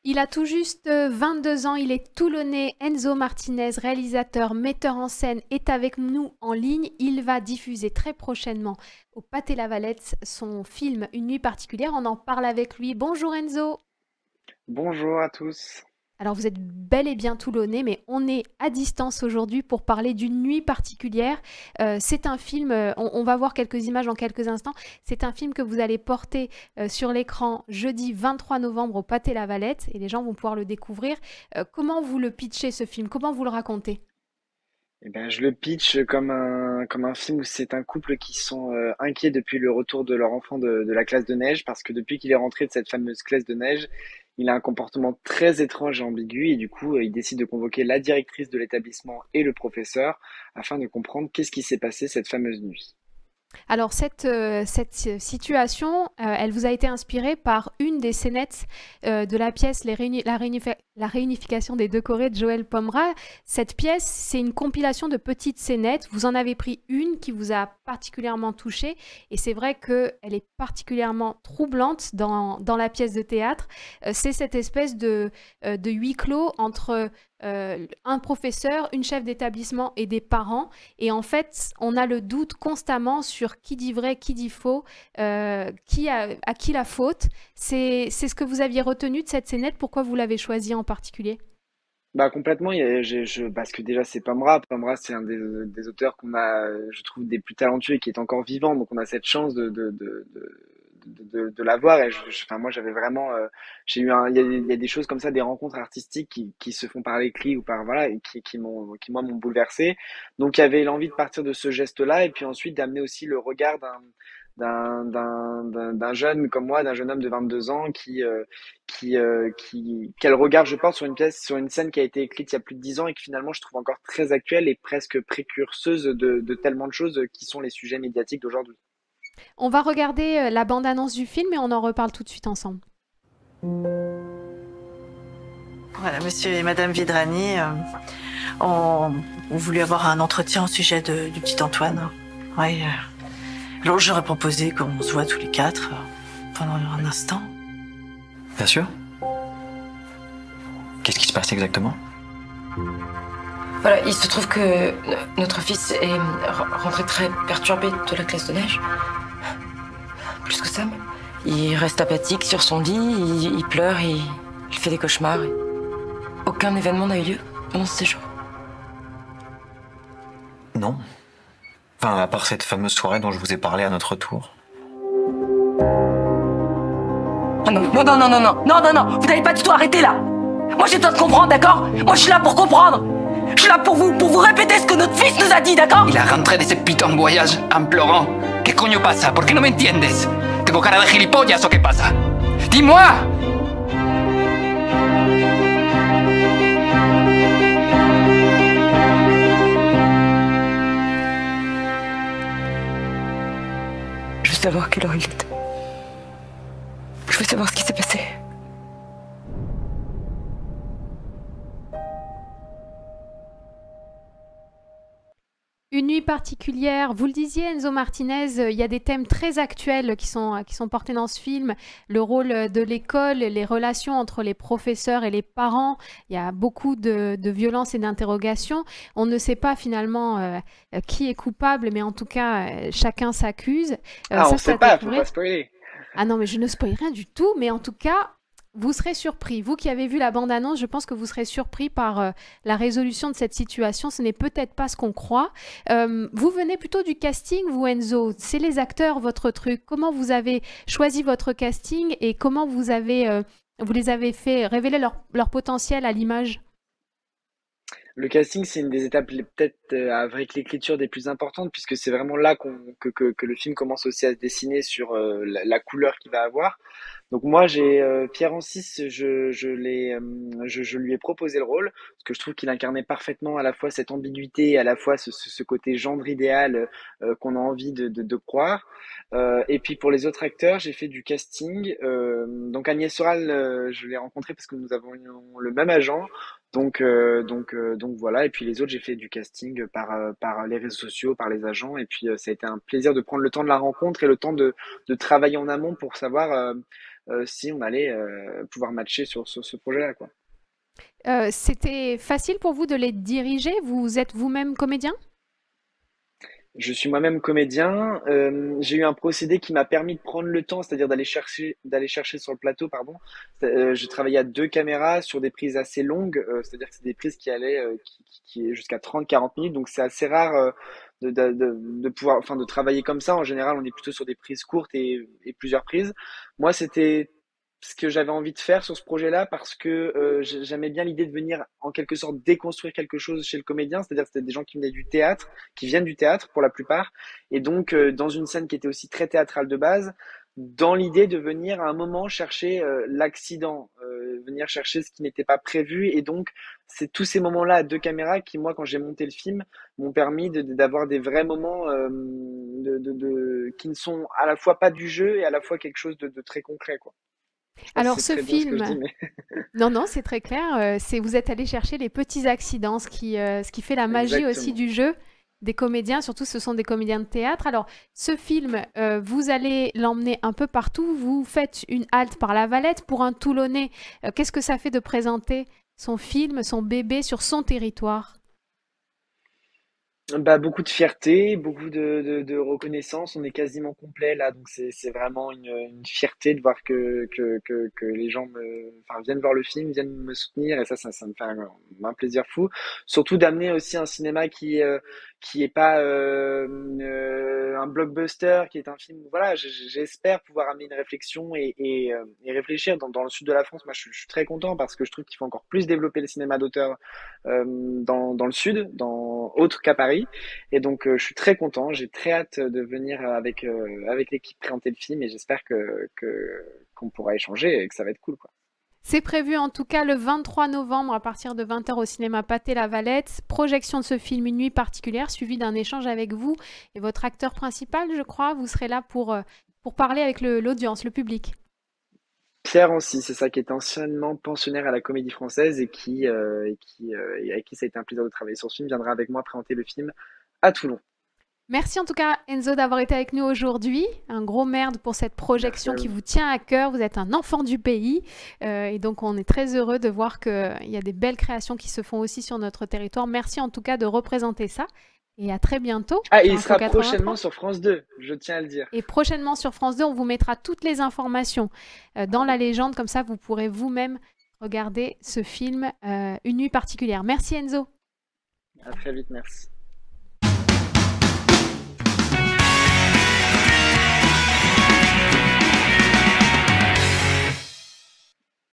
Il a tout juste 22 ans, il est toulonnais. Enzo Martinez, réalisateur, metteur en scène, est avec nous en ligne. Il va diffuser très prochainement au Pathé-Lavalette son film Une nuit particulière. On en parle avec lui. Bonjour Enzo. Bonjour à tous. Alors vous êtes bel et bien toulonnais, mais on est à distance aujourd'hui pour parler d'une nuit particulière. C'est un film, on va voir quelques images en quelques instants. C'est un film que vous allez porter sur l'écran jeudi 23 novembre au Pathé-Lavalette et les gens vont pouvoir le découvrir. Comment vous le pitchez ce film? Comment vous le racontez? Eh ben, je le pitch comme un film où c'est un couple qui sont inquiets depuis le retour de leur enfant de la classe de neige, parce que depuis qu'il est rentré de cette fameuse classe de neige, il a un comportement très étrange et ambigu, et du coup, il décide de convoquer la directrice de l'établissement et le professeur afin de comprendre qu'est-ce qui s'est passé cette fameuse nuit. Alors cette situation, elle vous a été inspirée par une des scénettes de la pièce La réunification des deux Corées de Joël Pomera. Cette pièce, c'est une compilation de petites scénettes. Vous en avez pris une qui vous a particulièrement touchée et c'est vrai qu'elle est particulièrement troublante dans la pièce de théâtre. C'est cette espèce de huis clos entre un professeur, une chef d'établissement et des parents. Et en fait, on a le doute constamment sur qui dit vrai, qui dit faux, à qui la faute. C'est ce que vous aviez retenu de cette scénette. Pourquoi vous l'avez choisie en particulier? Bah complètement, parce que déjà c'est Pamela. Pamela c'est un des auteurs qu'on a, je trouve, des plus talentueux et qui est encore vivant, donc on a cette chance de l'avoir. Enfin, moi j'avais vraiment, j'ai eu il y a des choses comme ça, des rencontres artistiques qui se font par l'écrit ou par voilà, et qui moi m'ont bouleversé. Donc il y avait l'envie de partir de ce geste-là et puis ensuite d'amener aussi le regard d'un jeune comme moi, d'un jeune homme de 22 ans quel regard je porte sur une pièce, sur une scène qui a été écrite il y a plus de 10 ans et qui finalement je trouve encore très actuelle et presque précurseuse de tellement de choses qui sont les sujets médiatiques d'aujourd'hui. On va regarder la bande-annonce du film et on en reparle tout de suite ensemble. Voilà, monsieur et madame Vidrani ont voulu avoir un entretien au sujet du petit Antoine. Oui. Alors j'aurais proposé qu'on se voit tous les quatre pendant un instant. Bien sûr. Qu'est-ce qui se passe exactement? Voilà, il se trouve que notre fils est rentré très perturbé de la classe de neige. Plus que ça, même. Il reste apathique sur son lit, il pleure, il fait des cauchemars. Aucun événement n'a eu lieu pendant ce séjour. Non. Enfin, à part cette fameuse soirée dont je vous ai parlé à notre retour. Ah non, non, non, non, non, non, non, non, non, vous n'allez pas du tout arrêter là. Moi j'ai besoin de comprendre, d'accord? Moi je suis là pour comprendre. Je suis là pour vous répéter ce que notre fils nous a dit, d'accord? Il a rentré de ce putain voyage en pleurant. ¿Qué coño pasa? ¿Por qué no me entiendes? ¿Tengo cara de gilipollas o qué pasa? ¡Dis-moi! Je veux savoir quelle heure il est. Je veux savoir ce qui s'est passé. Une nuit particulière, vous le disiez Enzo Martinez, il y a des thèmes très actuels qui sont portés dans ce film, le rôle de l'école, les relations entre les professeurs et les parents, il y a beaucoup de violence et d'interrogations. On ne sait pas finalement qui est coupable, mais en tout cas, chacun s'accuse. Ah, on Ça, c'est sait à pas, faut découvrir. pas spoiler. Ah non, mais je ne spoil rien du tout, mais en tout cas, vous serez surpris. Vous qui avez vu la bande-annonce, je pense que vous serez surpris par la résolution de cette situation. Ce n'est peut-être pas ce qu'on croit. Vous venez plutôt du casting, vous Enzo. C'est les acteurs, votre truc. Comment vous avez choisi votre casting et comment vous les avez fait révéler leur potentiel à l'image? Le casting, c'est une des étapes peut-être avec l'écriture des plus importantes, puisque c'est vraiment là que le film commence aussi à se dessiner sur la couleur qu'il va avoir. Donc moi, j'ai Pierre Ancis, je lui ai proposé le rôle, parce que je trouve qu'il incarnait parfaitement à la fois cette ambiguïté, et à la fois ce côté gendre idéal qu'on a envie de croire. Et puis pour les autres acteurs, j'ai fait du casting. Donc Agnès Soral, je l'ai rencontrée parce que nous avons eu le même agent. Donc voilà. Et puis les autres, j'ai fait du casting par les réseaux sociaux, par les agents. Et puis ça a été un plaisir de prendre le temps de la rencontre et le temps de travailler en amont pour savoir si on allait pouvoir matcher sur ce projet-là, quoi. C'était facile pour vous de les diriger? Vous êtes vous-même comédien? Je suis moi-même comédien. J'ai eu un procédé qui m'a permis de prendre le temps, c'est-à-dire d'aller chercher sur le plateau, pardon. Je travaillais à 2 caméras sur des prises assez longues, c'est-à-dire que c'est des prises qui allaient qui est jusqu'à 30-40 minutes. Donc c'est assez rare de pouvoir, enfin, de travailler comme ça. En général, on est plutôt sur des prises courtes et plusieurs prises. Moi, c'était ce que j'avais envie de faire sur ce projet-là parce que j'aimais bien l'idée de venir en quelque sorte déconstruire quelque chose chez le comédien, c'est-à-dire que c'était des gens qui venaient du théâtre, qui viennent du théâtre pour la plupart, et donc dans une scène qui était aussi très théâtrale de base, dans l'idée de venir à un moment chercher l'accident, venir chercher ce qui n'était pas prévu, et donc c'est tous ces moments-là à 2 caméras qui, moi, quand j'ai monté le film, m'ont permis d'avoir des vrais moments qui ne sont à la fois pas du jeu et à la fois quelque chose de très concret, quoi. Je sais pas si Alors c'est ce très bien ce que je film, dis, mais non, non, c'est très clair. Vous êtes allé chercher les petits accidents, ce qui fait la magie aussi exactement. du jeu des comédiens. Surtout, ce sont des comédiens de théâtre. Alors, ce film, vous allez l'emmener un peu partout. Vous faites une halte par La Valette pour un Toulonnais. Qu'est-ce que ça fait de présenter son film, son bébé sur son territoire? Bah, beaucoup de fierté, beaucoup de reconnaissance. On est quasiment complet là, donc c'est vraiment une fierté de voir que les gens enfin, viennent voir le film, viennent me soutenir, et ça me fait un plaisir fou. Surtout d'amener aussi un cinéma qui est pas un blockbuster, qui est un film. Voilà, j'espère pouvoir amener une réflexion et réfléchir dans le sud de la France. Moi, je suis très content parce que je trouve qu'il faut encore plus développer le cinéma d'auteur dans le sud, autre qu'à Paris. Et donc, je suis très content. J'ai très hâte de venir avec l'équipe présenter le film, et j'espère qu'on pourra échanger et que ça va être cool, quoi. C'est prévu en tout cas le 23 novembre à partir de 20 h au cinéma Pathé-La Valette. Projection de ce film Une nuit particulière, suivi d'un échange avec vous et votre acteur principal, je crois. Vous serez là pour parler avec l'audience, le public. Pierre Ancy, c'est ça, qui est anciennement pensionnaire à la Comédie Française et avec qui ça a été un plaisir de travailler sur ce film, viendra avec moi présenter le film à Toulon. Merci en tout cas Enzo d'avoir été avec nous aujourd'hui. Un gros merde pour cette Merci projection à qui vous. vous tient à cœur. Vous êtes un enfant du pays et donc on est très heureux de voir qu'il y a des belles créations qui se font aussi sur notre territoire. Merci en tout cas de représenter ça et à très bientôt Ah, et sur il Info sera 83. prochainement sur France 2, je tiens à le dire. Et prochainement sur France 2, on vous mettra toutes les informations dans la légende. Comme ça, vous pourrez vous-même regarder ce film Une nuit particulière. Merci Enzo. À très vite, merci.